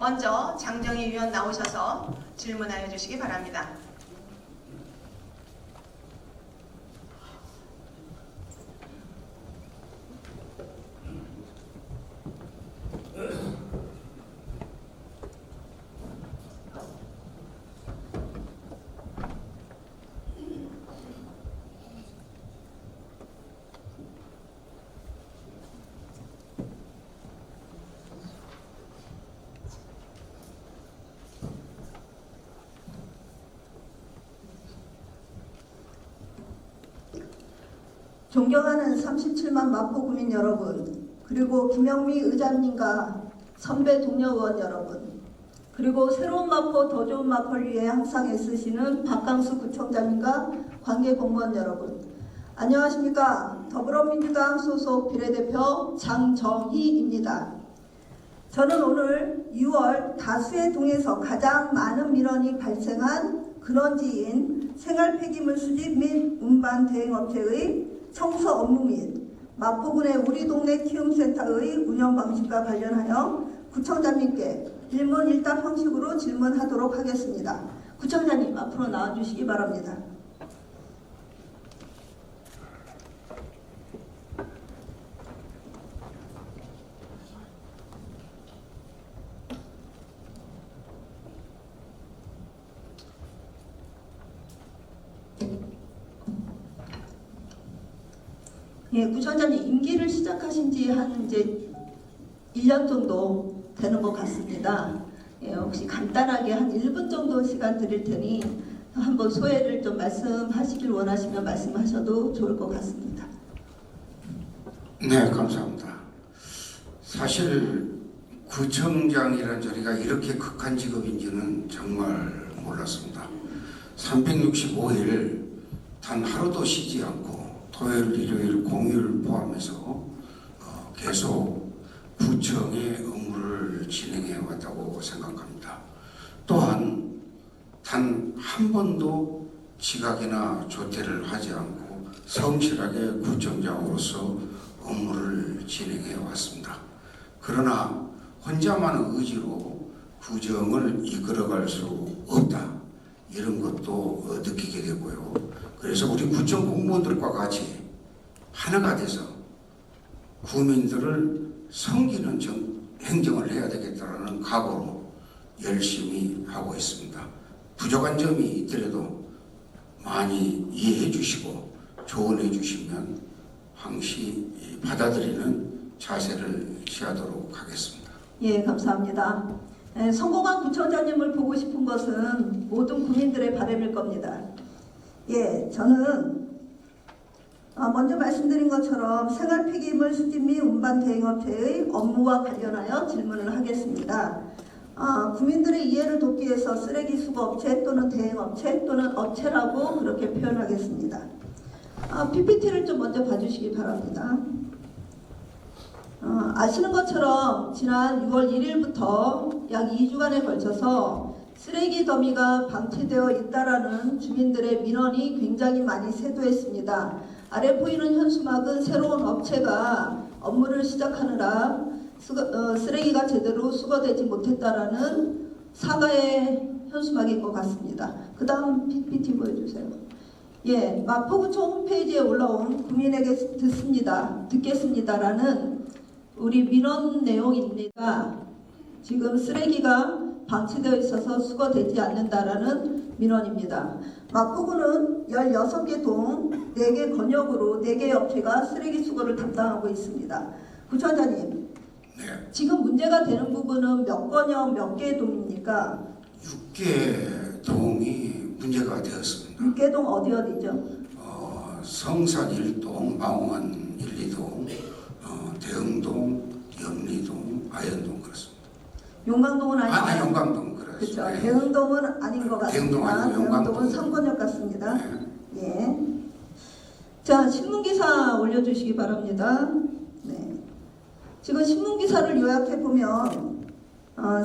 먼저 장정희 위원 나오셔서 질문하여 주시기 바랍니다. 존경하는 37만 마포구민 여러분, 그리고 김영미 의장님과 선배 동료 의원 여러분, 그리고 새로운 마포 더 좋은 마포를 위해 항상 애쓰시는 박강수 구청장님과 관계 공무원 여러분, 안녕하십니까. 더불어민주당 소속 비례대표 장정희입니다. 저는 오늘 6월 다수의 동에서 가장 많은 민원이 발생한 근원지인 생활폐기물 수집 및 운반 대행업체의 청소 업무 및 마포군의 우리 동네 키움센터의 운영 방식과 관련하여 구청장님께 일문일답 형식으로 질문하도록 하겠습니다. 구청장님 앞으로 나와주시기 바랍니다. 예, 구청장님 임기를 시작하신 지 한 이제 1년 정도 되는 것 같습니다. 예, 혹시 간단하게 한 1분 정도 시간 드릴 테니 한번 소회를 좀 말씀하시길 원하시면 말씀하셔도 좋을 것 같습니다. 네, 감사합니다. 사실 구청장이라는 자리가 이렇게 극한 직업인지는 정말 몰랐습니다. 365일 단 하루도 쉬지 않고 토요일, 일요일, 공휴일 포함해서 계속 구청의 업무를 진행해 왔다고 생각합니다. 또한 단 한 번도 지각이나 조퇴를 하지 않고 성실하게 구청장으로서 업무를 진행해 왔습니다. 그러나 혼자만의 의지로 구청을 이끌어갈 수 없다, 이런 것도 느끼게 되고요. 그래서 우리 구청 공무원들과 같이 하나가 돼서 구민들을 섬기는 행정을 해야 되겠다는 각오로 열심히 하고 있습니다. 부족한 점이 있더라도 많이 이해해 주시고 조언해 주시면 항시 받아들이는 자세를 취하도록 하겠습니다. 예, 감사합니다. 성공한 구청장님을 보고 싶은 것은 모든 국민들의 바람일 겁니다. 예, 저는 먼저 말씀드린 것처럼 생활폐기물 수집 및 운반 대행업체의 업무와 관련하여 질문을 하겠습니다. 국민들의 이해를 돕기 위해서 쓰레기 수거업체 또는 대행업체 또는 업체라고 그렇게 표현하겠습니다. PPT를 좀 먼저 봐주시기 바랍니다. 아시는 것처럼 지난 6월 1일부터 약 2주간에 걸쳐서 쓰레기 더미가 방치되어 있다라는 주민들의 민원이 굉장히 많이 쇄도했습니다. 아래 보이는 현수막은 새로운 업체가 업무를 시작하느라 쓰레기가 제대로 수거되지 못했다라는 사과의 현수막인 것 같습니다. 그 다음 PPT 보여주세요. 예, 마포구청 홈페이지에 올라온 국민에게 듣겠습니다라는 우리 민원 내용입니다. 지금 쓰레기가 방치되어 있어서 수거되지 않는다라는 민원입니다. 마포구는 16개 동 4개 권역으로 4개 업체가 쓰레기 수거를 담당하고 있습니다. 구청장님, 네. 지금 문제가 되는 부분은 몇 권역 몇 개 동입니까? 6개 동이 문제가 되었습니다. 6개 동 어디죠? 성산 1동, 망원 1, 2동, 대흥동, 영리동, 아현동 그렇습니다. 용강동은 아니고 용강동 그렇습니다. 그렇죠. 네. 대흥동은 아닌 것 같습니다. 대흥동 아니고 용강동. 대흥동은 3권역 같습니다. 네. 예. 자, 신문기사 올려주시기 바랍니다. 네. 지금 신문기사를 요약해보면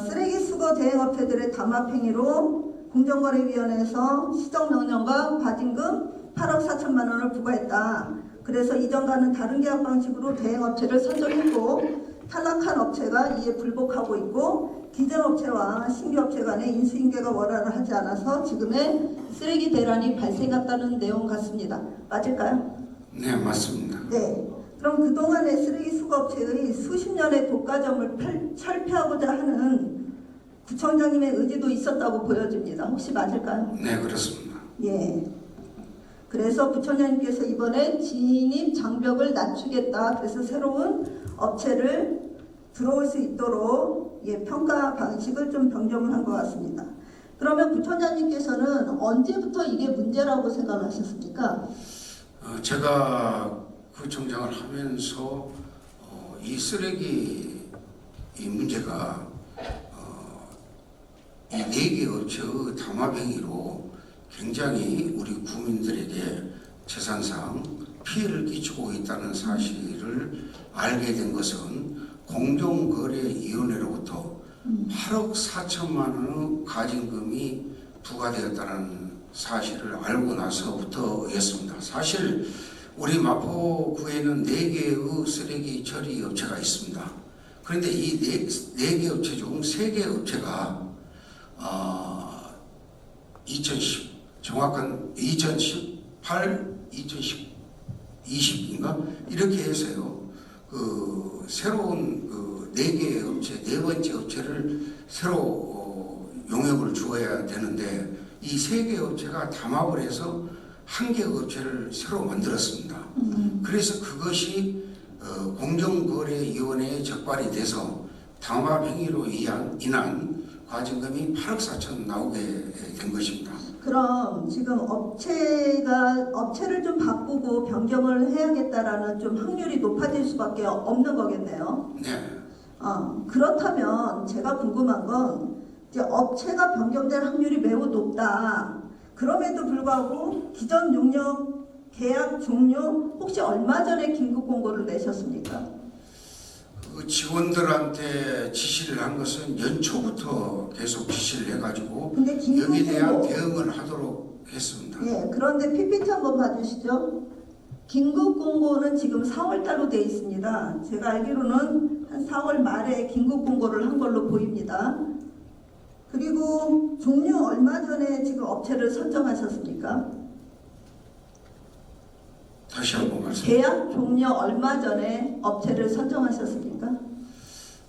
쓰레기 수거 대행업체들의 담합행위로 공정거래위원회에서 시정명령과 과징금 8억 4천만 원을 부과했다. 그래서 이전과는 다른 계약 방식으로 대행업체를 선정했고 탈락한 업체가 이에 불복하고 있고 기존 업체와 신규 업체 간의 인수인계가 원활을 하지 않아서 지금의 쓰레기 대란이 발생했다는 내용 같습니다. 맞을까요? 네, 맞습니다. 네. 그럼 그동안의 쓰레기 수거업체의 수십 년의 독과점을 철폐하고자 하는 구청장님의 의지도 있었다고 보여집니다. 혹시 맞을까요? 네, 그렇습니다. 예. 그래서 구청장님께서 이번에 진입 장벽을 낮추겠다. 그래서 새로운 업체를 들어올 수 있도록 평가 방식을 좀 변경을 한 것 같습니다. 그러면 구청장님께서는 언제부터 이게 문제라고 생각하셨습니까? 제가 구청장을 하면서 이 쓰레기 이 문제가 이 4개 업체의 담합행위로 굉장히 우리 국민들에게 재산상 피해를 끼치고 있다는 사실을 알게 된 것은 공정거래위원회로부터 8억 4천만 원의 가징금이 부과되었다는 사실을 알고 나서부터였습니다. 사실 우리 마포구에는 4개의 쓰레기 처리 업체가 있습니다. 그런데 이 4개 업체 중 3개 업체가 2018, 2020인가 이렇게 해서요. 그 새로운 그 4개의 업체, 4번째 업체를 새로 용역을 주어야 되는데 이 3개 업체가 담합을 해서 1개 업체를 새로 만들었습니다. 그래서 그것이 공정거래위원회에 적발이 돼서 담합행위로 인한 과징금이 8억 4천 나오게 된 것입니다. 그럼 지금 업체를 좀 바꾸고 변경을 해야겠다라는 좀 확률이 높아질 수밖에 없는 거겠네요. 네. 그렇다면 제가 궁금한 건 이제 업체가 변경될 확률이 매우 높다. 그럼에도 불구하고 기존 용역 계약 종료 혹시 얼마 전에 긴급 공고를 내셨습니까? 그 직원들한테 지시를 한 것은 연초부터 계속 지시를 해가지고 근데 긴급 여기에 대한 공고. 대응을 하도록 했습니다. 예, 그런데 PPT 한번 봐주시죠. 긴급 공고는 지금 4월 달로 돼 있습니다. 제가 알기로는 한 4월 말에 긴급 공고를 한 걸로 보입니다. 그리고 종료 얼마 전에 지금 업체를 선정하셨습니까? 다시 한번 말씀. 계약 종료 얼마 전에 업체를 선정하셨습니까?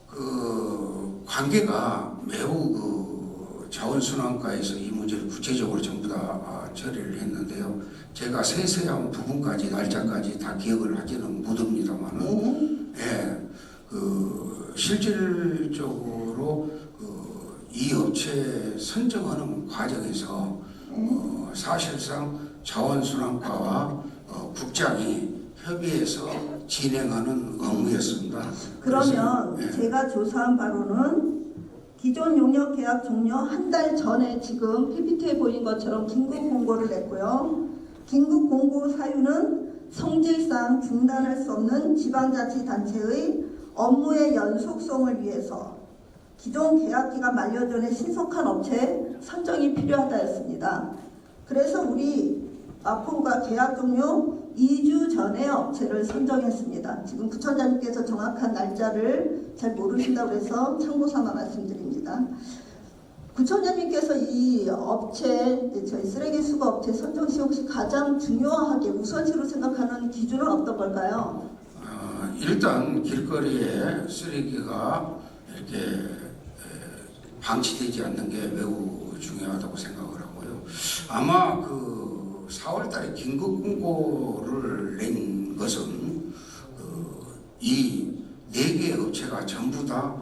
그 관계가 매우 그 자원순환과에서 이 문제를 구체적으로 전부 다 처리를 했는데요. 제가 세세한 부분까지 날짜까지 다 기억을 하지는 못합니다만은, 예, 그 실질적으로 이 업체 선정하는 과정에서 사실상 자원순환과와 국장이 협의해서 진행하는 업무였습니다. 그러면 그래서, 예. 제가 조사한 바로는 기존 용역 계약 종료 한 달 전에 지금 PPT에 보인 것처럼 긴급 공고를 냈고요. 긴급 공고 사유는 성질상 중단할 수 없는 지방자치단체의 업무의 연속성을 위해서 기존 계약기간 만료 전에 신속한 업체 선정이 필요하다였습니다. 그래서 우리 마포구가 계약 종료 2주 전에 업체를 선정했습니다. 지금 구청장님께서 정확한 날짜를 잘 모르신다고 해서 참고삼아 말씀드립니다. 구청장님께서 이 업체, 저희 쓰레기 수거 업체 선정 시 혹시 가장 중요하게 우선시로 생각하는 기준은 어떤 걸까요? 일단 길거리에 쓰레기가 이렇게 방치되지 않는 게 매우 중요하다고 생각을 하고요. 아마 그 4월달에 긴급 공고를 낸 것은 이 4개 업체가 전부 다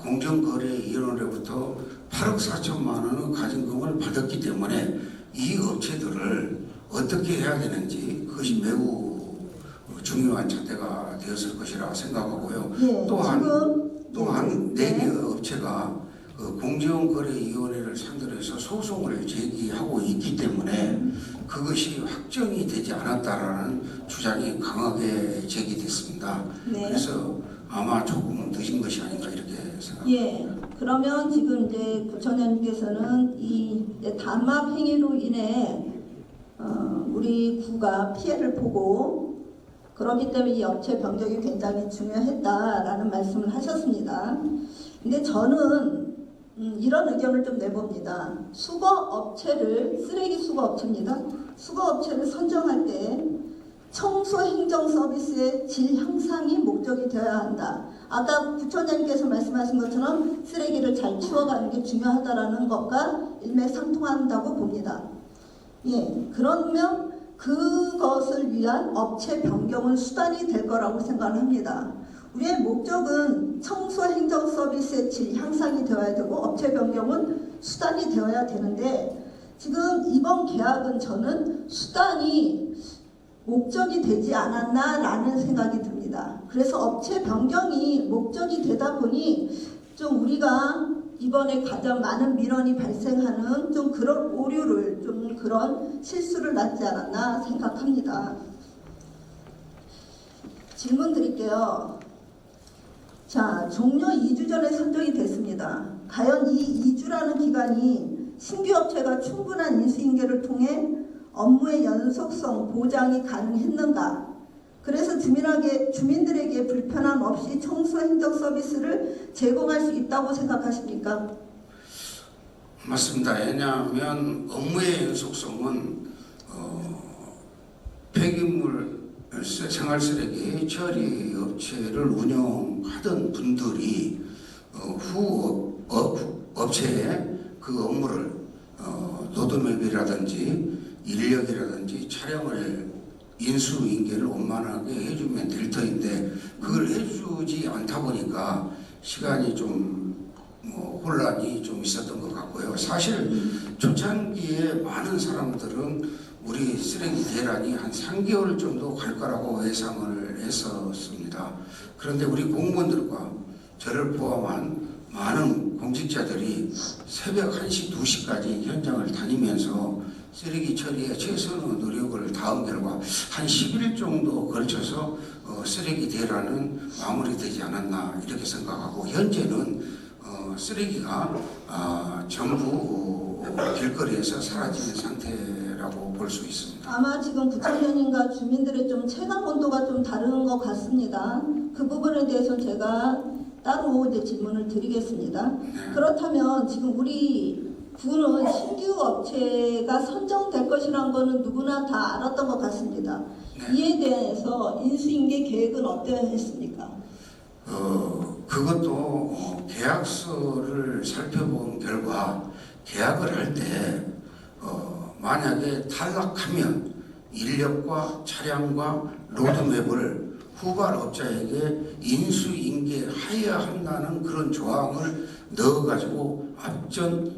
공정거래위원회로부터 8억 4천만 원의 가징금을 받았기 때문에 이 업체들을 어떻게 해야 되는지 그것이 매우 중요한 잣대가 되었을 것이라 생각하고요. 네, 또한 네. 4개 업체가 공정거래위원회를 상대로 해서 소송을 제기하고 있기 때문에 그것이 확정이 되지 않았다라는 주장이 강하게 제기됐습니다. 네. 그래서 아마 조금 늦은 것이 아닌가 이렇게 생각합니다. 예. 그러면 지금 이제 구청장님께서는 이 담합 행위로 인해 우리 구가 피해를 보고 그렇기 때문에 이 업체 변경이 굉장히 중요했다라는 말씀을 하셨습니다. 근데 저는 이런 의견을 좀 내봅니다. 수거업체를, 쓰레기 수거업체입니다. 수거업체를 선정할 때 청소 행정 서비스의 질 향상이 목적이 되어야 한다. 아까 부처장님께서 말씀하신 것처럼 쓰레기를 잘 치워가는 게 중요하다라는 것과 일맥상통한다고 봅니다. 예, 그러면 그것을 위한 업체 변경은 수단이 될 거라고 생각을 합니다. 우리의 목적은 청소 행정 서비스의 질 향상이 되어야 되고 업체 변경은 수단이 되어야 되는데 지금 이번 계약은 저는 수단이 목적이 되지 않았나라는 생각이 듭니다. 그래서 업체 변경이 목적이 되다 보니 좀 우리가 이번에 가장 많은 민원이 발생하는 좀 그런 오류를 좀 그런 실수를 낳지 않았나 생각합니다. 질문 드릴게요. 자, 종료 2주 전에 선정이 됐습니다. 과연 이 2주라는 기간이 신규 업체가 충분한 인수인계를 통해 업무의 연속성 보장이 가능했는가? 그래서 주민들에게 불편함 없이 청소 행정 서비스를 제공할 수 있다고 생각하십니까? 맞습니다. 왜냐하면 업무의 연속성은 폐기물 생활쓰레기 처리 업체를 운영하던 분들이 후 업체에 그 업무를 노드맵이라든지 인력이라든지 촬영을 인수인계를 원만하게 해주면 될 터인데 그걸 해주지 않다 보니까 시간이 좀 혼란이 좀 있었던 것 같고요. 사실 초창기에 많은 사람들은 우리 쓰레기 대란이 한 3개월 정도 갈 거라고 예상을 했었습니다. 그런데 우리 공무원들과 저를 포함한 많은 공직자들이 새벽 1시, 2시까지 현장을 다니면서 쓰레기 처리에 최선의 노력을 다한 결과 한 10일 정도 걸쳐서 쓰레기 대란은 마무리되지 않았나 이렇게 생각하고 현재는 쓰레기가 전부 길거리에서 사라지는 상태라고 볼 수 있습니다. 아마 지금 부처님과 주민들의 좀 체감 온도가 좀 다른 것 같습니다. 그 부분에 대해서 제가 따로 이제 질문을 드리겠습니다. 네. 그렇다면 지금 우리 구는 신규 업체가 선정될 것이라는 거는 누구나 다 알았던 것 같습니다. 네. 이에 대해서 인수인계 계획은 어떠했습니까? 그것도 계약서를 살펴본 결과 계약을 할 때 만약에 탈락하면 인력과 차량과 로드맵을 후발업자에게 인수인계해야 한다는 그런 조항을 넣어가지고 앞전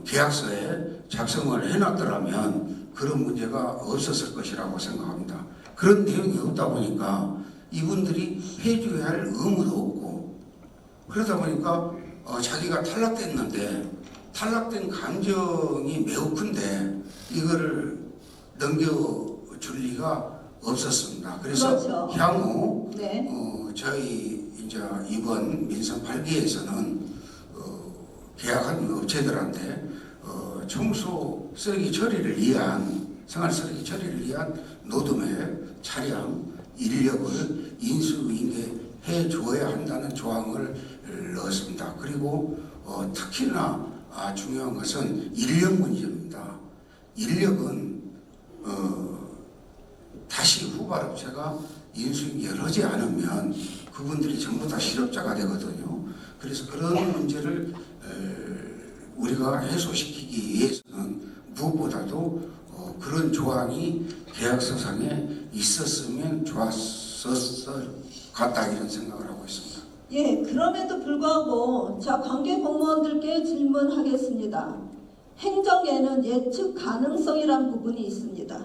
계약서에 작성을 해놨더라면 그런 문제가 없었을 것이라고 생각합니다. 그런 내용이 없다 보니까 이분들이 해줘야 할 의무도 없고 그러다 보니까 자기가 탈락됐는데 탈락된 감정이 매우 큰데 이거를 넘겨줄 리가 없었습니다. 그래서 그렇죠. 향후 네. 저희 이제 이번 민선 8기에서는 계약한 업체들한테 청소 쓰레기 처리를 위한 생활 쓰레기 처리를 위한 노드맵, 차량, 인력을 인수인계해 줘야 한다는 조항을 넣었습니다. 그리고 특히나 중요한 것은 인력 문제입니다. 인력은 다시 후발업체가 인수인계를 하지 않으면 그분들이 전부 다 실업자가 되거든요. 그래서 그런 문제를 우리가 해소시키기 위해서는 무엇보다도 그런 조항이 계약서상에 있었으면 좋았을 것 같다 이런 생각을 하고 있습니다. 예, 그럼에도 불구하고 자 관계 공무원들께 질문하겠습니다. 행정에는 예측 가능성이란 부분이 있습니다.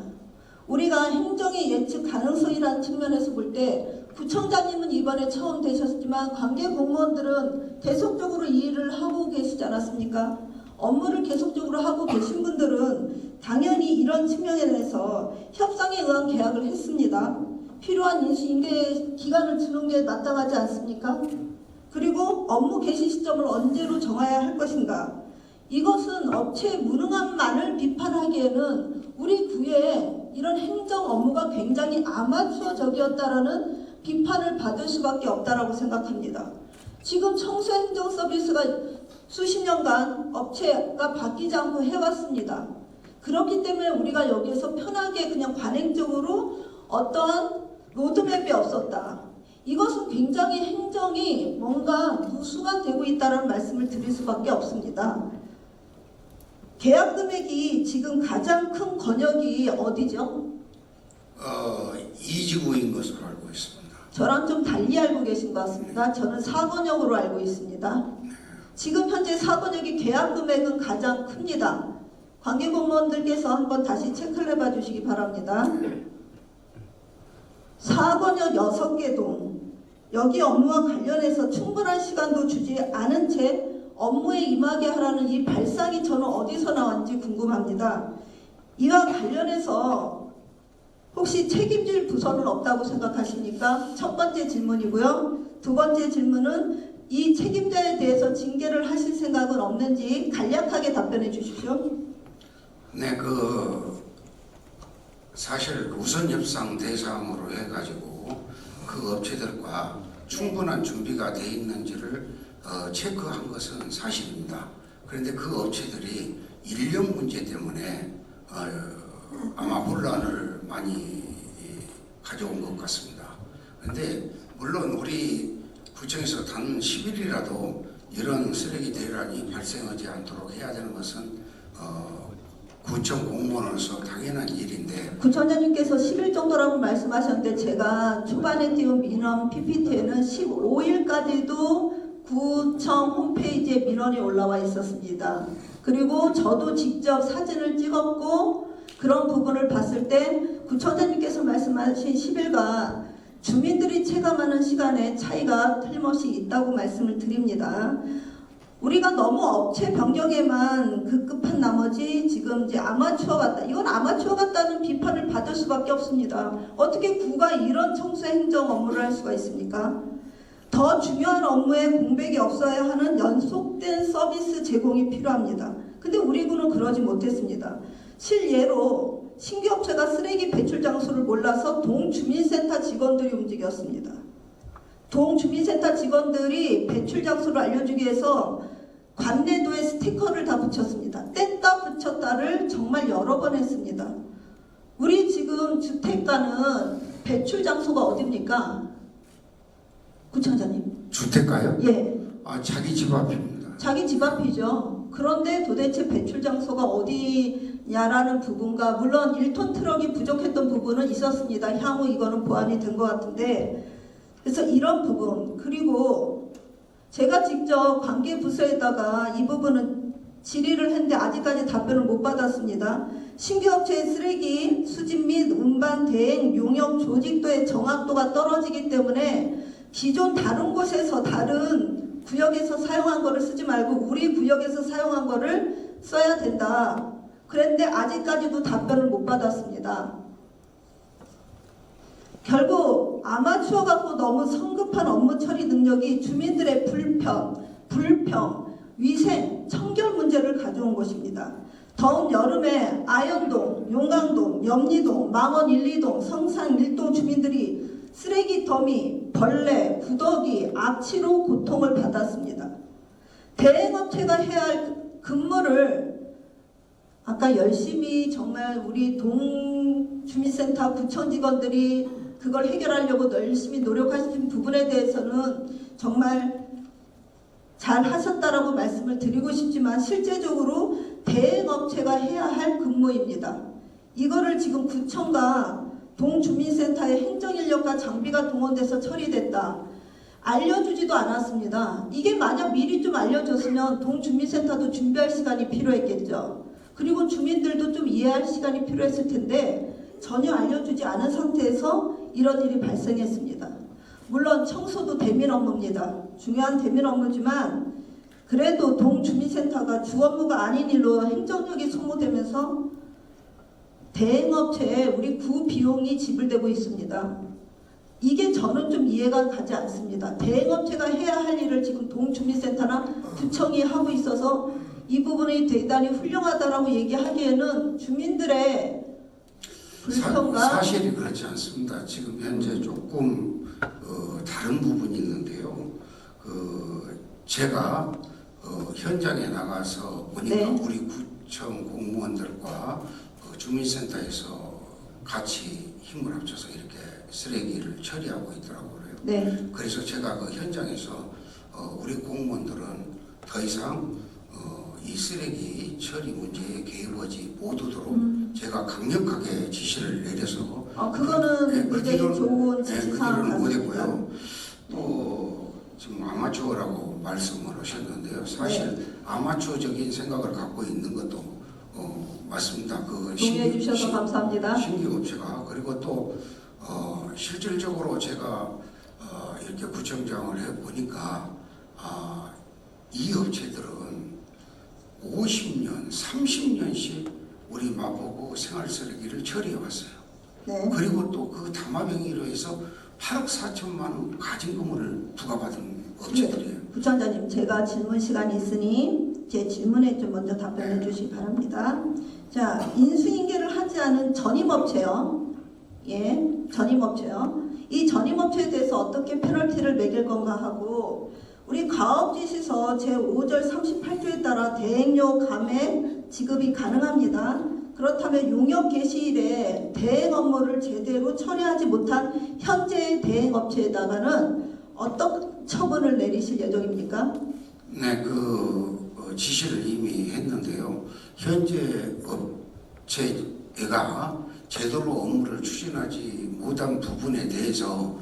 우리가 행정의 예측 가능성이라는 측면에서 볼 때 구청장님은 이번에 처음 되셨지만 관계 공무원들은 계속적으로 이 일을 하고 계시지 않았습니까? 업무를 계속적으로 하고 계신 분들은 당연히 이런 측면에 대해서 협상에 의한 계약을 했습니다. 필요한 인수인계 기간을 주는 게 마땅하지 않습니까? 그리고 업무 개시 시점을 언제로 정해야 할 것인가? 이것은 업체의 무능함만을 비판하기에는 우리 구에 이런 행정 업무가 굉장히 아마추어적이었다라는 비판을 받을 수밖에 없다라고 생각합니다. 지금 청소행정 서비스가 수십 년간 업체가 바뀌지 않고 해왔습니다. 그렇기 때문에 우리가 여기에서 편하게 그냥 관행적으로 어떠한 로드맵이 없었다. 이것은 굉장히 행정이 뭔가 누수가 되고 있다는 말씀을 드릴 수밖에 없습니다. 계약 금액이 지금 가장 큰 권역이 어디죠? 이지구인 것으로 알고 있습니다. 저랑 좀 달리 알고 계신 것 같습니다. 저는 4권역으로 알고 있습니다. 지금 현재 4권역이 계약 금액은 가장 큽니다. 관계 공무원들께서 한번 다시 체크를 해봐 주시기 바랍니다. 4권역 6개 동, 여기 업무와 관련해서 충분한 시간도 주지 않은 채 업무에 임하게 하라는 이 발상이 저는 어디서 나왔는지 궁금합니다. 이와 관련해서 혹시 책임질 부서는 없다고 생각하십니까? 첫 번째 질문이고요. 두 번째 질문은 이 책임자에 대해서 징계를 하실 생각은 없는지 간략하게 답변해 주십시오. 네, 사실 우선 협상 대상으로 해가지고 그 업체들과 충분한 준비가 돼 있는지를 체크한 것은 사실입니다. 그런데 그 업체들이 인력 문제 때문에 아마 혼란을 많이 가져온 것 같습니다. 그런데 물론 우리 구청에서 단 10일이라도 이런 쓰레기 대란이 발생하지 않도록 해야 되는 것은 구청 공무원으로서 당연한 일인데, 구청장님께서 10일 정도라고 말씀하셨는데 제가 초반에 띄운 민원 PPT에는 15일까지도 구청 홈페이지에 민원이 올라와 있었습니다. 그리고 저도 직접 사진을 찍었고 그런 부분을 봤을 때 구청장님께서 말씀하신 10일과 주민들이 체감하는 시간의 차이가 틀림없이 있다고 말씀을 드립니다. 우리가 너무 업체 변경에만 급급한 나머지 지금 이제 아마추어 같다. 이건 아마추어 같다는 비판을 받을 수밖에 없습니다. 어떻게 구가 이런 청소 행정 업무를 할 수가 있습니까? 더 중요한 업무에 공백이 없어야 하는 연속된 서비스 제공이 필요합니다. 근데 우리 구는 그러지 못했습니다. 실예로 신규 업체가 쓰레기 배출 장소를 몰라서 동주민센터 직원들이 움직였습니다. 동주민센터 직원들이 배출 장소를 알려주기 위해서 관내도에 스티커를 다 붙였습니다. 뗐다 붙였다를 정말 여러 번 했습니다. 우리 지금 주택가는 배출 장소가 어딥니까? 구청장님. 주택가요? 예. 자기 집 앞입니다. 자기 집 앞이죠. 그런데 도대체 배출 장소가 어디냐라는 부분과 물론 1톤 트럭이 부족했던 부분은 있었습니다. 향후 이거는 보완이 된 것 같은데 그래서 이런 부분 그리고 제가 직접 관계부서에다가 이 부분은 질의를 했는데 아직까지 답변을 못 받았습니다. 신규 업체의 쓰레기 수집 및 운반 대행 용역 조직도의 정확도가 떨어지기 때문에 기존 다른 곳에서 다른 구역에서 사용한 거를 쓰지 말고 우리 구역에서 사용한 거를 써야 된다. 그런데 아직까지도 답변을 못 받았습니다. 결국 아마추어 갖고 너무 성급한 업무 처리 능력이 주민들의 불평, 위생, 청결 문제를 가져온 것입니다. 더운 여름에 아현동, 용강동, 염리동, 망원 1, 2동, 성산 1동 주민들이 쓰레기 더미, 벌레, 구더기, 악취로 고통을 받았습니다. 대행업체가 해야 할 근무를 아까 열심히 정말 우리 동주민센터 구청 직원들이 그걸 해결하려고 열심히 노력하신 부분에 대해서는 정말 잘 하셨다라고 말씀을 드리고 싶지만 실제적으로 대행업체가 해야 할 근무입니다. 이거를 지금 구청과 동주민센터의 행정인력과 장비가 동원돼서 처리됐다. 알려주지도 않았습니다. 이게 만약 미리 좀 알려줬으면 동주민센터도 준비할 시간이 필요했겠죠. 그리고 주민들도 좀 이해할 시간이 필요했을 텐데 전혀 알려주지 않은 상태에서 이런 일이 발생했습니다. 물론 청소도 대민 업무입니다. 중요한 대민 업무지만 그래도 동주민센터가 주 업무가 아닌 일로 행정력이 소모되면서 대행업체에 우리 구 비용이 지불되고 있습니다. 이게 저는 좀 이해가 가지 않습니다. 대행업체가 해야 할 일을 지금 동주민센터나 구청이 하고 있어서 이 부분이 대단히 훌륭하다라고 얘기하기에는 주민들의 불평과 사실이 그렇지 않습니다. 지금 현재 조금 다른 부분이 있는데요. 제가 현장에 나가서 보니까 네. 우리 구청 공무원들과 주민센터에서 같이 힘을 합쳐서 이렇게 쓰레기를 처리하고 있더라고요. 네. 그래서 제가 그 현장에서 우리 공무원들은 더 이상 이 쓰레기 처리 문제에 개입하지 못하도록 제가 강력하게 지시를 내려서 그거는 굉장히 좋은 그 지시사항 길을 못했고요. 같습니다. 또 지금 아마추어라고 말씀을 하셨는데요. 사실 아마추어적인 생각을 갖고 있는 것도 맞습니다. 그 동의해 주셔서 감사합니다. 신기업체가 그리고 또 실질적으로 제가 이렇게 구청장을 해보니까 이 업체들은 50년, 30년씩 우리 마포구 생활쓰레기를 처리해왔어요. 네. 그리고 또 그 담화명의로 해서 8억 4천만 원 가진금을 부과받은 업체들이에요. 부총장님, 제가 질문 시간이 있으니 제 질문에 좀 먼저 답변해 네. 주시기 바랍니다. 자, 인수인계를 하지 않은 전임업체요. 예, 전임업체요. 이 전임업체에 대해서 어떻게 페널티를 매길 건가 하고 우리 가업지시서 제5절 38조에 따라 대행료 감액 지급이 가능합니다. 그렇다면 용역 개시일에 대행 업무를 제대로 처리하지 못한 현재의 대행업체에다가는 어떤 처분을 내리실 예정입니까? 네, 지시를 이미 했는데요. 현재 업체가 제대로 업무를 추진하지 못한 부분에 대해서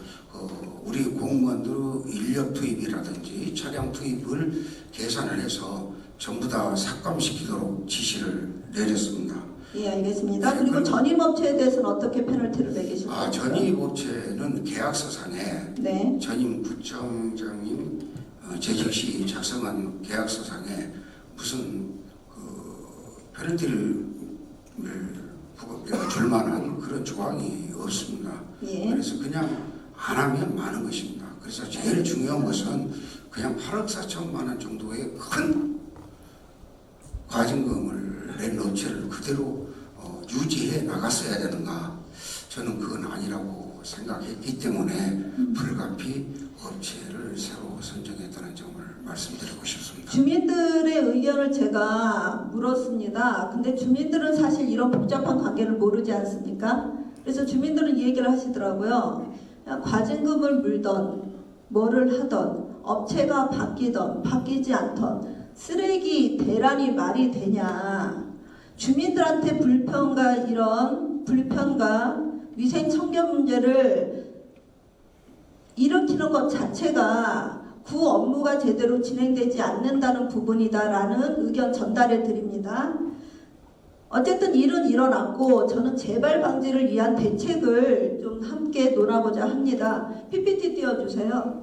우리 공무원들 인력 투입이라든지 차량 투입을 계산을 해서 전부 다 삭감시키도록 지시를 내렸습니다. 예, 알겠습니다. 네, 그리고 전임업체에 대해서는 어떻게 페널티를 매기실 건가요? 전임업체는 계약서상에 네. 전임 구청장님 재직 시 작성한 계약서상에 무슨 페널티를 줄 만한 그런 조항이 없습니다. 예. 그래서 그냥 안 하면 많은 것입니다. 그래서 제일 중요한 것은 그냥 8억 4천만 원 정도의 큰 과징금을 낸 업체를 그대로 유지해 나갔어야 되는가? 저는 그건 아니라고 생각했기 때문에 불가피 업체를 새로 선정했다는 점을 말씀드리고 싶습니다. 주민들의 의견을 제가 물었습니다. 근데 주민들은 사실 이런 복잡한 관계를 모르지 않습니까? 그래서 주민들은 이 얘기를 하시더라고요. 과징금을 물던 뭐를 하던 업체가 바뀌던 바뀌지 않던 쓰레기 대란이 말이 되냐. 주민들한테 불편과 위생 청결 문제를 일으키는 것 자체가 구 업무가 제대로 진행되지 않는다는 부분이다라는 의견 전달해 드립니다. 어쨌든 일은 일어났고 저는 재발 방지를 위한 대책을 좀 함께 논하고자 합니다. PPT 띄워주세요.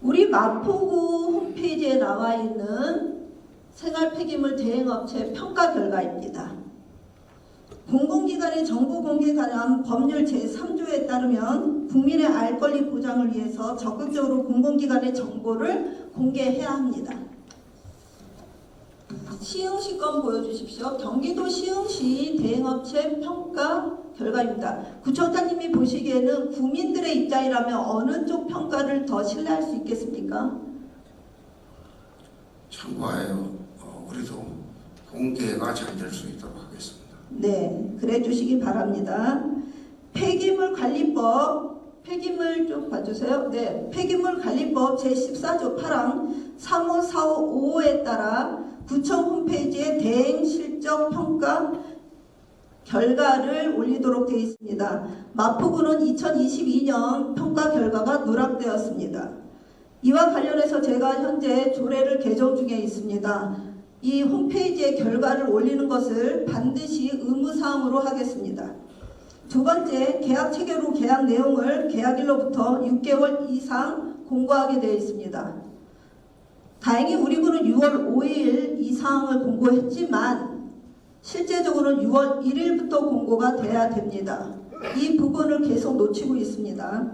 우리 마포구 홈페이지에 나와 있는 생활 폐기물 대행업체 평가 결과입니다. 공공기관의 정보 공개 관한 법률 제3조에 따르면 국민의 알 권리 보장을 위해서 적극적으로 공공기관의 정보를 공개해야 합니다. 시흥시 건 보여주십시오. 경기도 시흥시 대행업체 평가 결과입니다. 구청장님이 보시기에는 국민들의 입장이라면 어느 쪽 평가를 더 신뢰할 수 있겠습니까? 참고하여 우리도 공개가 잘 될 수 있도록 하겠습니다. 네, 그래 주시기 바랍니다. 폐기물 관리법, 폐기물 좀 봐주세요. 네, 폐기물 관리법 제14조 8항 35455에 따라 구청 홈페이지에 대행 실적 평가 결과를 올리도록 되어 있습니다. 마포구는 2022년 평가 결과가 누락되었습니다. 이와 관련해서 제가 현재 조례를 개정 중에 있습니다. 이 홈페이지에 결과를 올리는 것을 반드시 의무사항으로 하겠습니다. 두 번째, 계약 체결 후 계약 내용을 계약일로부터 6개월 이상 공고하게 되어 있습니다. 다행히 우리 구는 6월 5일 이 사항을 공고했지만 실제적으로는 6월 1일부터 공고가 돼야 됩니다. 이 부분을 계속 놓치고 있습니다.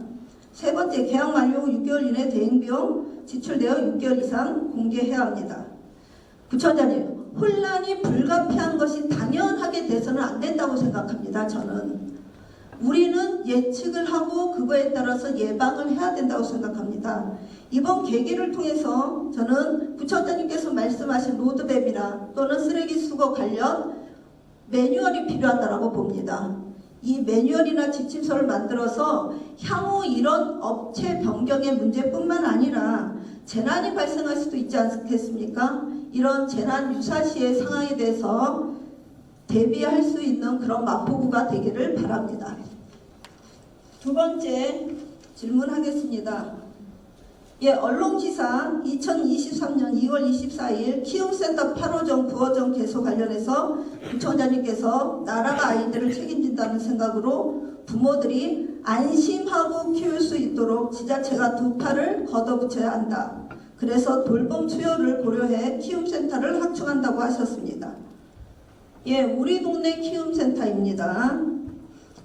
세 번째, 계약 만료 후 6개월 이내 대행비용 지출되어 6개월 이상 공개해야 합니다. 부처장님, 혼란이 불가피한 것이 당연하게 돼서는 안 된다고 생각합니다. 저는 우리는 예측을 하고 그거에 따라서 예방을 해야 된다고 생각합니다. 이번 계기를 통해서 저는 부처장님께서 말씀하신 로드맵이나 또는 쓰레기 수거 관련 매뉴얼이 필요하다고 봅니다. 이 매뉴얼이나 지침서를 만들어서 향후 이런 업체 변경의 문제뿐만 아니라 재난이 발생할 수도 있지 않겠습니까? 이런 재난 유사시의 상황에 대해서 대비할 수 있는 그런 마포구가 되기를 바랍니다. 두 번째 질문하겠습니다. 예, 언론기사 2023년 2월 24일 키움센터 8호점 9호점 개소 관련해서 부총장님께서 나라가 아이들을 책임진다는 생각으로 부모들이 안심하고 키울 수 있도록 지자체가 두 팔을 걷어붙여야 한다. 그래서 돌봄 수요를 고려해 키움센터를 확충한다고 하셨습니다. 예, 우리 동네 키움센터입니다.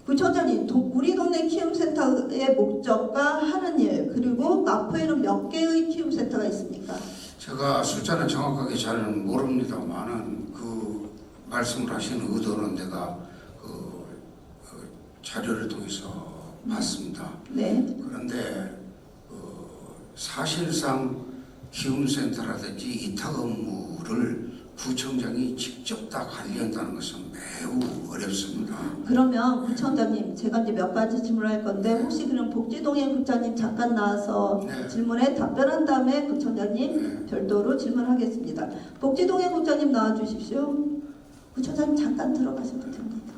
부총장님, 우리 동네 키움센터의 목적과 하는 일, 그리고 마포에는 몇 개의 키움센터가 있습니까? 제가 숫자는 정확하게 잘 모릅니다만은 그 말씀을 하시는 의도는 내가 자료를 통해서 봤습니다. 네. 그런데 사실상 키움센터라든지 이탁 업무를 구청장이 직접 다 관리한다는 것은 매우 어렵습니다. 그러면 부총장님, 제가 이제 몇 가지 질문할 건데 혹시 그럼 복지동행 국장님 잠깐 나와서 네. 질문에 답변한 다음에 부총장님 네. 별도로 질문하겠습니다. 복지동행 국장님 나와 주십시오. 부총장님 잠깐 들어가셔도 됩니다.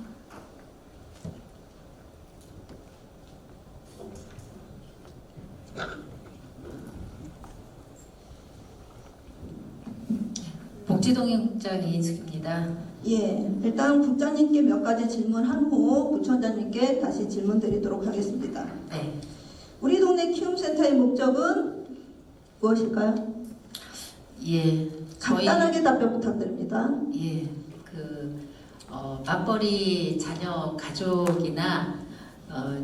복지동행 국장 이인숙입니다. 예, 일단 국장님께 몇 가지 질문한 후 부총장님께 다시 질문 드리도록 하겠습니다. 네, 우리 동네 키움센터의 목적은 무엇일까요? 예, 저희 간단하게 답변 부탁드립니다. 예, 맞벌이 자녀 가족이나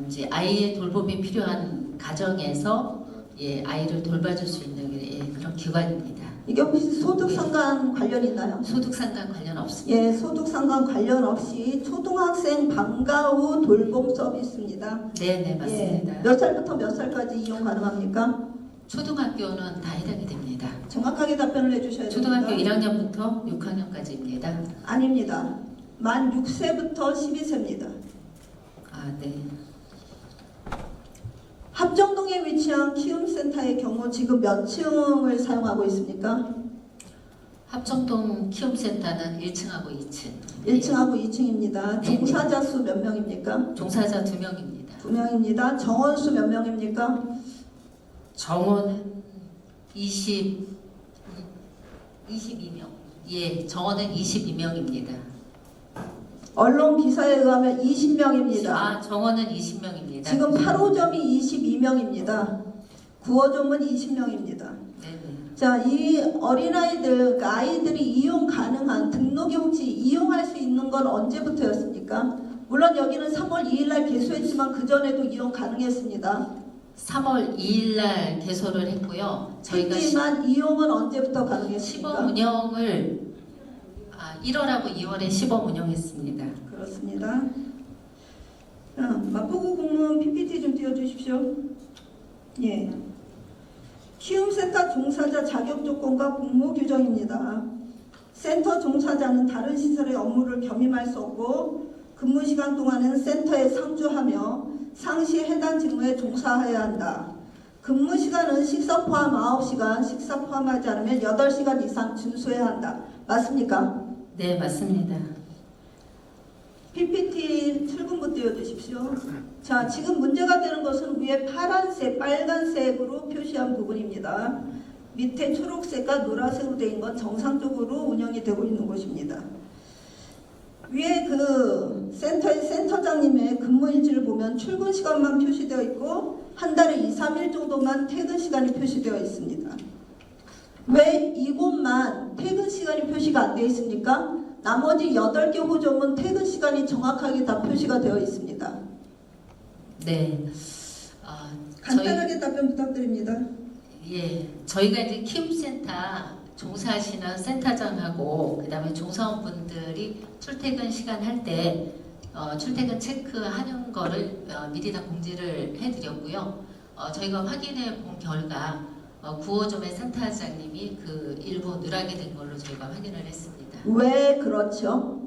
이제 아이의 돌봄이 필요한 가정에서 예, 아이를 돌봐줄 수 있는 예, 그런 기관입니다. 이게 혹시 소득 상관 관련 있나요? 소득 상관 관련 없습니다. 예, 소득 상관 관련 없이 초등학생 방과 후 돌봄 서비스입니다. 네, 네, 맞습니다. 예, 몇 살부터 몇 살까지 이용 가능합니까? 초등학교는 다 해당이 됩니다. 정확하게 답변을 해주셔야 됩니다. 초등학교 1학년부터 6학년까지입니다. 아닙니다. 만 6세부터 12세입니다. 아, 네. 합정동에 위치한 키움센터의 경우 지금 몇 층을 사용하고 있습니까? 합정동 키움센터는 1층하고 2층. 1층하고 2층입니다. 네. 종사자 수 몇 명입니까? 종사자 2명입니다. 2명입니다. 정원 수 몇 명입니까? 정원은 22명. 예, 정원은 22명입니다. 언론 기사에 의하면 20명입니다. 아, 정원은 20명입니다. 지금 8호점이 22명입니다. 9호점은 20명입니다. 네네. 자, 이 어린아이들, 그러니까 아이들이 이용 가능한 등록이 혹시 이용할 수 있는 건 언제부터였습니까? 물론 여기는 3월 2일 날 개소했지만 그 전에도 이용 가능했습니다. 3월 2일 날 개소를 했고요. 저희가 했지만 이용은 언제부터 시범 가능했습니까? 운영을 1월하고 2월에 시범 운영했습니다. 그렇습니다. 자, 마포구 공무원 PPT 좀 띄워주십시오. 예. 키움센터 종사자 자격 조건과 복무 규정입니다. 센터 종사자는 다른 시설의 업무를 겸임할 수 없고 근무 시간 동안은 센터에 상주하며 상시 해당 직무에 종사해야 한다. 근무 시간은 식사 포함 9시간, 식사 포함하지 않으면 8시간 이상 준수해야 한다. 맞습니까? 네, 맞습니다. PPT 출근부 띄워주십시오. 자, 지금 문제가 되는 것은 위에 파란색, 빨간색으로 표시한 부분입니다. 밑에 초록색과 노란색으로 되어 있는 건 정상적으로 운영이 되고 있는 곳입니다. 위에 그 센터의 센터장님의 근무일지를 보면 출근 시간만 표시되어 있고 한 달에 2, 3일 정도만 퇴근 시간이 표시되어 있습니다. 왜 이곳만 퇴근 시간이 표시가 안 되어 있습니까? 나머지 8개 호점은 퇴근 시간이 정확하게 다 표시가 되어 있습니다. 네. 간단하게 답변 부탁드립니다. 예, 저희가 이제 키움센터 종사하시는 센터장하고 그다음에 종사원분들이 출퇴근 시간 할 때 출퇴근 체크하는 거를 미리 다 공지를 해드렸고요. 저희가 확인해 본 결과 9호점의 센터장님이 그 일부 누락이 된 걸로 저희가 확인을 했습니다. 왜 그렇죠?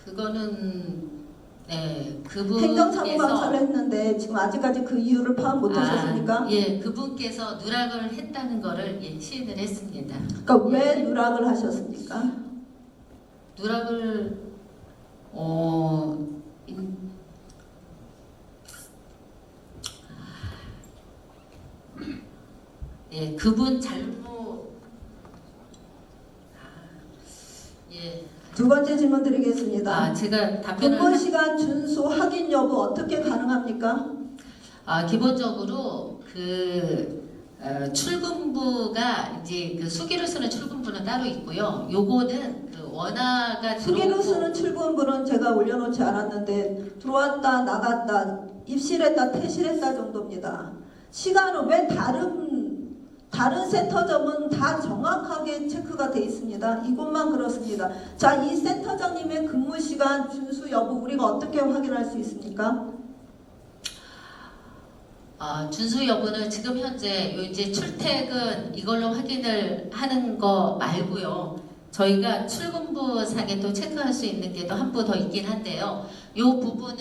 그거는 행정사무 감사를 했는데 지금 아직까지 그 이유를 파악 못하셨습니까? 예, 그분께서 누락을 했다는 거를 시인을 했습니다. 그러니까 왜 누락을 하셨습니까? 누락을 예, 그분 잘못 예. 두 번째 질문 드리겠습니다. 제가 답변을 근무 시간 준수 확인 여부 어떻게 가능합니까? 기본적으로 출근부가 이제 그 수기로 쓰는 출근부는 따로 있고요. 요거는 그 원화가 수기로 들어오고 쓰는 출근부는 제가 올려놓지 않았는데 들어왔다 나갔다 입실했다 퇴실했다 정도입니다. 시간은 왜 다른 센터점은 다 정확하게 체크가 돼 있습니다. 이곳만 그렇습니다. 자, 이 센터장님의 근무 시간 준수 여부 우리가 어떻게 확인할 수 있습니까? 준수 여부는 지금 현재 이제 출퇴근 이걸로 확인을 하는 거 말고요. 저희가 출근부 상에 또 체크할 수 있는 게 또 한 부 더 있긴 한데요. 이 부분은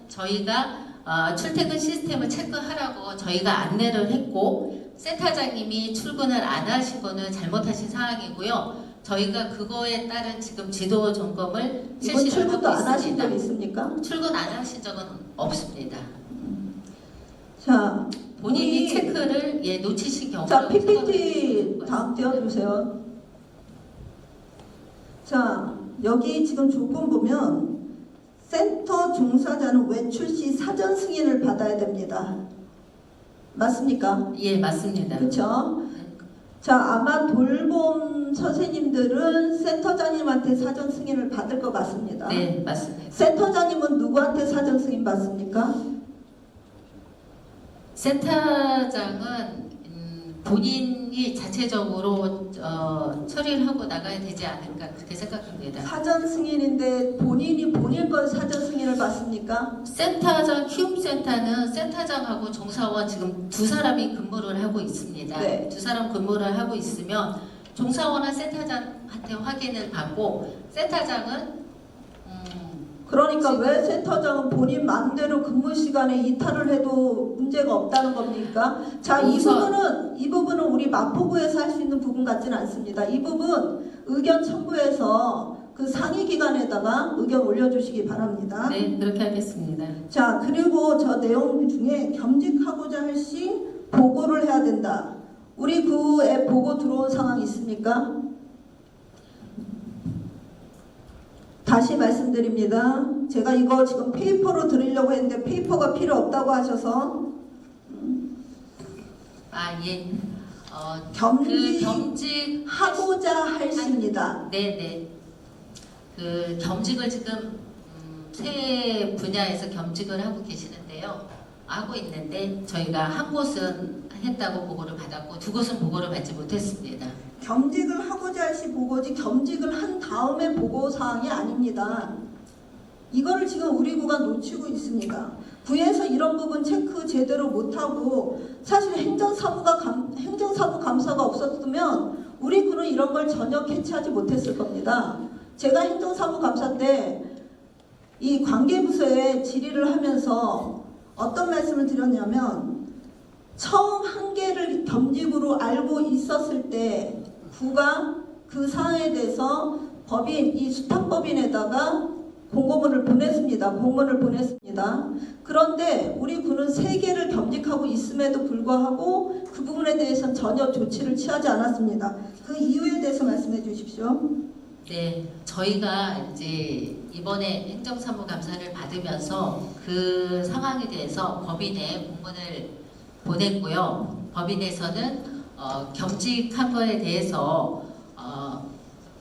저희가 출퇴근 시스템을 체크하라고 저희가 안내를 했고 센터장님이 출근을 안 하신 거는 잘못하신 상황이고요. 저희가 그거에 따른 지금 지도 점검을 이번 실시를 출근도 하고 안 하신 있습니다. 적 있습니까? 출근 안 하신 적은 없습니다. 자, 본인이 우리- 체크를 놓치신 경우 자, PPT 다음 띄워주세요. 자, 여기 지금 조건 보면 센터 종사자는 외출 시 사전 승인을 받아야 됩니다. 맞습니까? 예, 맞습니다. 그렇죠? 자, 아마 돌봄 선생님들은 센터장님한테 사전 승인을 받을 것 같습니다. 네, 맞습니다. 센터장님은 누구한테 사전 승인 받습니까? 센터장은 본인이 자체적으로 처리를 하고 나가야 되지 않을까 그렇게 생각합니다. 사전 승인인데 본인이 본인 걸 사전 승인을 받습니까? 센터장 키움센터는 센터장하고 종사원 지금 두 사람이 근무를 하고 있습니다. 네. 두 사람 근무를 하고 있으면 종사원은 센터장한테 확인을 받고 센터장은 그러니까 왜 센터장은 본인 마음대로 근무 시간에 이탈을 해도 문제가 없다는 겁니까? 자, 이 부분은 우리 마포구에서 할 수 있는 부분 같지는 않습니다. 이 부분 의견 첨부해서 그 상위 기관에다가 의견 올려주시기 바랍니다. 네, 그렇게 하겠습니다. 자, 그리고 저 내용 중에 겸직하고자 할 시 보고를 해야 된다. 우리 구에 보고 들어온 상황 있습니까? 다시 말씀드립니다. 제가 이거 지금 페이퍼로 드리려고 했는데 페이퍼가 필요 없다고 하셔서 예. 겸직하고자 할 시입니다. 네네. 그 겸직을 지금 세 분야에서 겸직을 하고 계시는데요. 하고 있는데 저희가 한 곳은 했다고 보고를 받았고 두 곳은 보고를 받지 못했습니다. 겸직을 하고자 할 시 보고지 겸직을 한 다음에 보고 사항이 아닙니다. 이거를 지금 우리 구가 놓치고 있습니다. 구에서 이런 부분 체크 제대로 못하고 사실 행정사무 감사가 없었으면 우리 구는 이런 걸 전혀 캐치하지 못했을 겁니다. 제가 행정사무 감사 때 이 관계부서에 질의를 하면서 어떤 말씀을 드렸냐면 처음 한계를 겸직으로 알고 있었을 때 구가 그 사항에 대해서 법인, 이 수탁법인에다가 공고문을 보냈습니다. 공문을 보냈습니다. 그런데 우리 구는 3개를 겸직하고 있음에도 불구하고 그 부분에 대해서는 전혀 조치를 취하지 않았습니다. 그 이유에 대해서 말씀해 주십시오. 네, 저희가 이제 이번에 행정사무감사를 받으면서 그 상황에 대해서 법인에 공문을 보냈고요. 법인에서는 겸직한 거에 대해서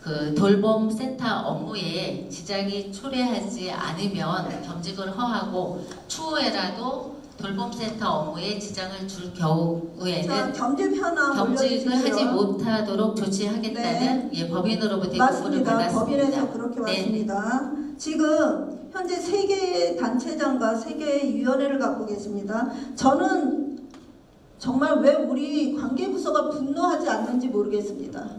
그 돌봄센터 업무에 지장이 초래하지 않으면 겸직을 허하고 추후에라도 돌봄센터 업무에 지장을 줄 경우에는 자, 겸직 현황 겸직을 하지 올려주십시오. 못하도록 조치하겠다는 예, 법인으로부터 요구를 맞습니다. 받았습니다. 법인에서 그렇게 네. 왔습니다. 지금 현재 3개의 단체장과 3개의 위원회를 갖고 계십니다. 저는 정말 왜 우리 관계부서가 분노하지 않는지 모르겠습니다.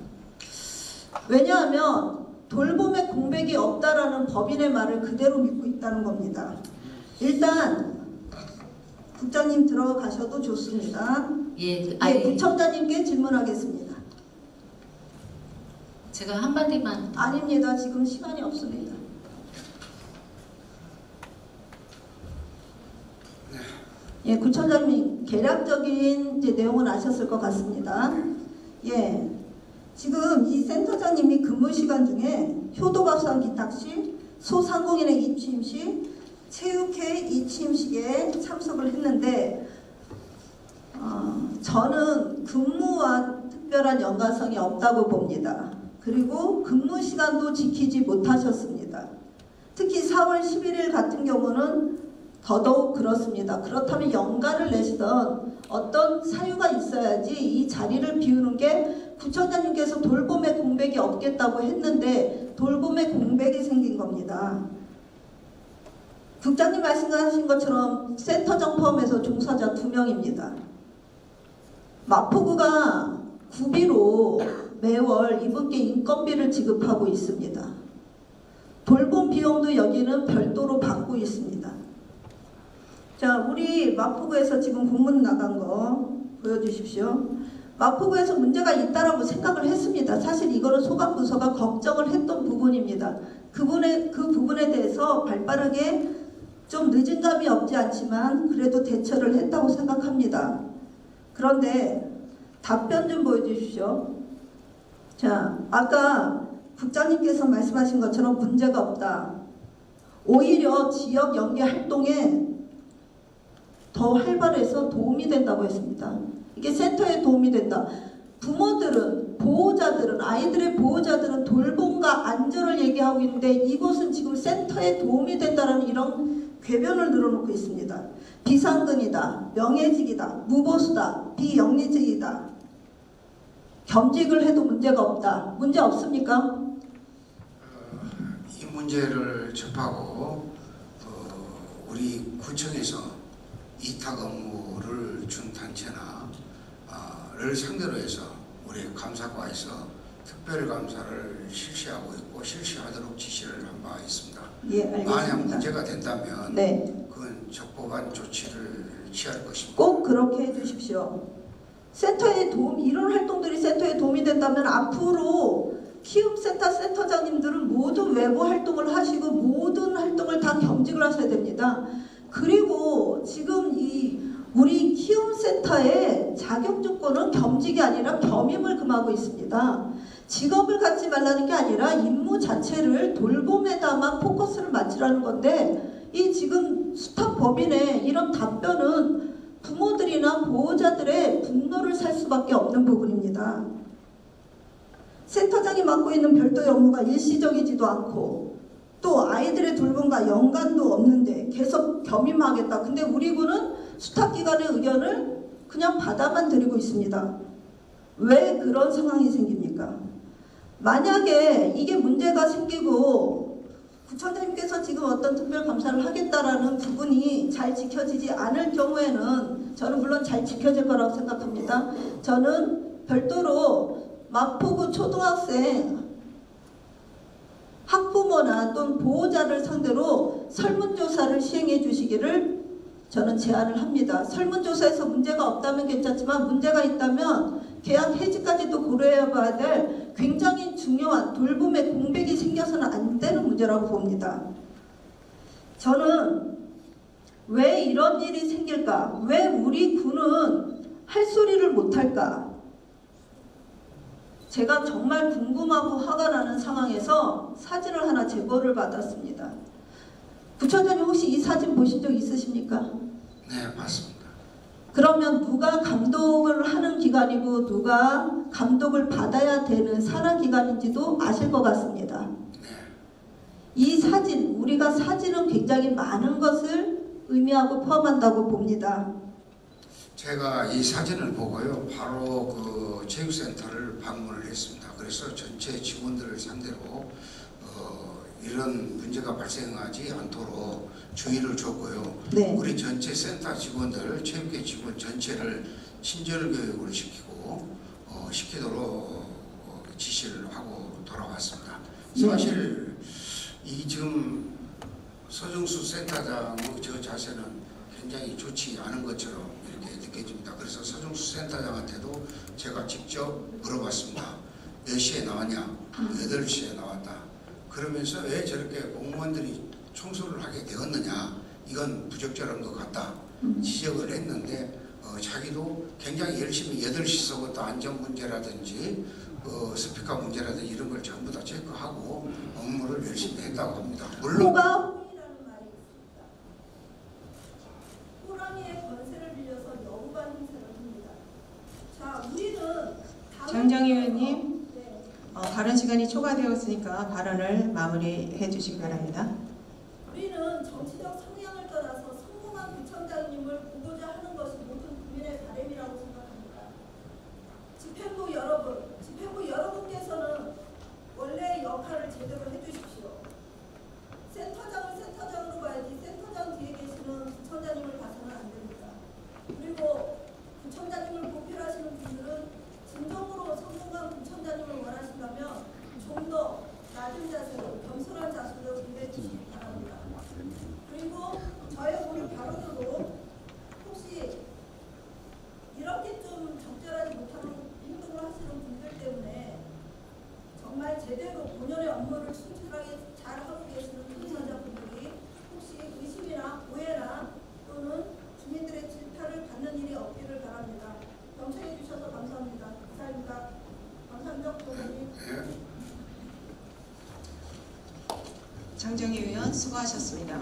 왜냐하면 돌봄의 공백이 없다라는 법인의 말을 그대로 믿고 있다는 겁니다. 일단 국장님 들어가셔도 좋습니다. 예, 그, 네, 아니, 구청장님께 질문하겠습니다. 제가 한마디만 아닙니다. 지금 시간이 없습니다. 예, 구청장님 개략적인 이제 내용은 아셨을 것 같습니다. 예, 지금 이 센터장님이 근무 시간 중에 효도밥상 기탁식, 소상공인의 입취임식, 체육회 입취임식에 참석을 했는데 저는 근무와 특별한 연관성이 없다고 봅니다. 그리고 근무 시간도 지키지 못하셨습니다. 특히 4월 11일 같은 경우는 더더욱 그렇습니다. 그렇다면 연가를 내시던 어떤 사유가 있어야지 이 자리를 비우는 게 구청장님께서 돌봄의 공백이 없겠다고 했는데 돌봄의 공백이 생긴 겁니다. 국장님 말씀하신 것처럼 센터장 포함해서 종사자 2명입니다. 마포구가 구비로 매월 이분께 인건비를 지급하고 있습니다. 돌봄 비용도 여기는 별도로 받고 있습니다. 자, 우리 마포구에서 지금 공문 나간 거 보여주십시오. 마포구에서 문제가 있다라고 생각을 했습니다. 사실 이거는 소방부서가 걱정을 했던 부분입니다. 그 부분에 대해서 발빠르게 좀 늦은 감이 없지 않지만 그래도 대처를 했다고 생각합니다. 그런데 답변 좀 보여주십시오. 자, 아까 국장님께서 말씀하신 것처럼 문제가 없다. 오히려 지역 연계 활동에 더 활발해서 도움이 된다고 했습니다. 이게 센터에 도움이 된다. 부모들은, 보호자들은, 아이들의 보호자들은 돌봄과 안전을 얘기하고 있는데 이곳은 지금 센터에 도움이 된다는 이런 궤변을 늘어놓고 있습니다. 비상근이다, 명예직이다, 무보수다, 비영리직이다. 겸직을 해도 문제가 없다. 문제 없습니까? 이 문제를 접하고 우리 구청에서 이탁 업무를 준 단체나를 상대로 해서 우리 감사과에서 특별 감사를 실시하고 있고 실시하도록 지시를 한 바 있습니다. 예, 알겠습니다. 만약 문제가 된다면 네. 그건 적법한 조치를 취할 것입니다. 꼭 그렇게 해주십시오. 센터에 이런 활동들이 센터에 도움이 된다면 앞으로 키움센터 센터장님들은 모든 외부 활동을 하시고 모든 활동을 다 겸직을 하셔야 됩니다. 그리고 지금 우리 키움센터의 자격 조건은 겸직이 아니라 겸임을 금하고 있습니다. 직업을 갖지 말라는 게 아니라 임무 자체를 돌봄에다만 포커스를 맞추라는 건데 이 지금 수탁 법인의 이런 답변은 부모들이나 보호자들의 분노를 살 수밖에 없는 부분입니다. 센터장이 맡고 있는 별도의 업무가 일시적이지도 않고 또 아이들의 돌봄과 연관도 없는데 계속 겸임하겠다. 근데 우리 군은 수탁기관의 의견을 그냥 받아만 들이고 있습니다. 왜 그런 상황이 생깁니까? 만약에 이게 문제가 생기고 구청장님께서 지금 어떤 특별감사를 하겠다라는 부분이 잘 지켜지지 않을 경우에는 저는 물론 잘 지켜질 거라고 생각합니다. 저는 별도로 마포구 초등학생 학부모나 또는 보호자를 상대로 설문조사를 시행해 주시기를 저는 제안을 합니다. 설문조사에서 문제가 없다면 괜찮지만 문제가 있다면 계약 해지까지도 고려해 봐야 될 굉장히 중요한 돌봄의 공백이 생겨서는 안 되는 문제라고 봅니다. 저는 왜 이런 일이 생길까? 왜 우리 군은 할 소리를 못할까? 제가 정말 궁금하고 화가 나는 상황에서 사진을 하나 제보를 받았습니다. 부처장님 혹시 이 사진 보신 적 있으십니까? 네, 맞습니다. 그러면 누가 감독을 하는 기관이고 누가 감독을 받아야 되는 산하기관인지도 아실 것 같습니다. 네. 이 사진, 우리가 사진은 굉장히 많은 것을 의미하고 포함한다고 봅니다. 제가 이 사진을 보고요, 바로 그 체육센터를 방문을 했습니다. 그래서 전체 직원들을 상대로 이런 문제가 발생하지 않도록 주의를 줬고요. 네. 우리 전체 센터 직원들, 체육계 직원 전체를 친절 교육을 시키도록 지시를 하고 돌아왔습니다. 사실 이 지금 서정수 센터장의 저 자세는 굉장히 좋지 않은 것처럼 이렇게 느껴집니다. 그래서 서정수 센터장한테도 제가 직접 물어봤습니다. 몇 시에 나왔냐? 8시에 나왔다. 그러면서 왜 저렇게 공무원들이 청소를 하게 되었느냐? 이건 부적절한 것 같다. 지적을 했는데 자기도 굉장히 열심히 8시서부터 안전 문제라든지 스피커 문제라든지 이런 걸 전부 다 체크하고 업무를 열심히 했다고 합니다. 물론 호가호이라는 말이 있습니다. 호랑이의 권세를 빌려서 여우가 행세를 합니다. 자, 우리는 정정희 의원님, 네. 발언 시간이 초과되었으니까 발언을 마무리해 주시기 바랍니다. 우리는 정치적 성향을 떠나서 성공한 구청장님을 보고자 하는 것이 모든 국민의 바람이라고 생각합니다. 집행부 여러분께서는 원래 역할을 제대로 해주십시오. 센터장을 센터장으로 봐야지 센터장 뒤에 계시는 구청장님을 봐서는 안 됩니다. 그리고 구청장님을 보필하시는 분들은 진정으로 성공한 구청장님을 원하신다면 좀 더 낮은 자세로 겸손한 자세로 임해 주시기 바랍니다. 그리고 저의 오늘 발언으로 혹시 이렇게 좀 적절하지 못하는 행동을 하시는 분들 때문에 정말 제대로 본연의 업무를 순탄하게 잘 하고 계시는 당사자분들이 혹시 의심이나 오해나 또는 주민들의 질타를 받는 일이 없기를 바랍니다. 경청해 주셔서 감사합니다. 이사입니다. 감사합니다. 부장님. 정정희 의원 수고하셨습니다.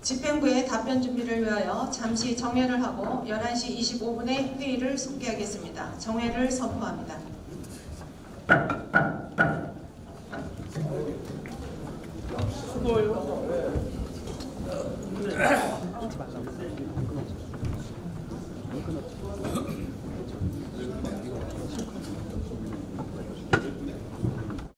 집행부의 답변 준비를 위하여 잠시 정회를 하고 11시 25분에 회의를 속개하겠습니다. 정회를 선포합니다. 수고해요.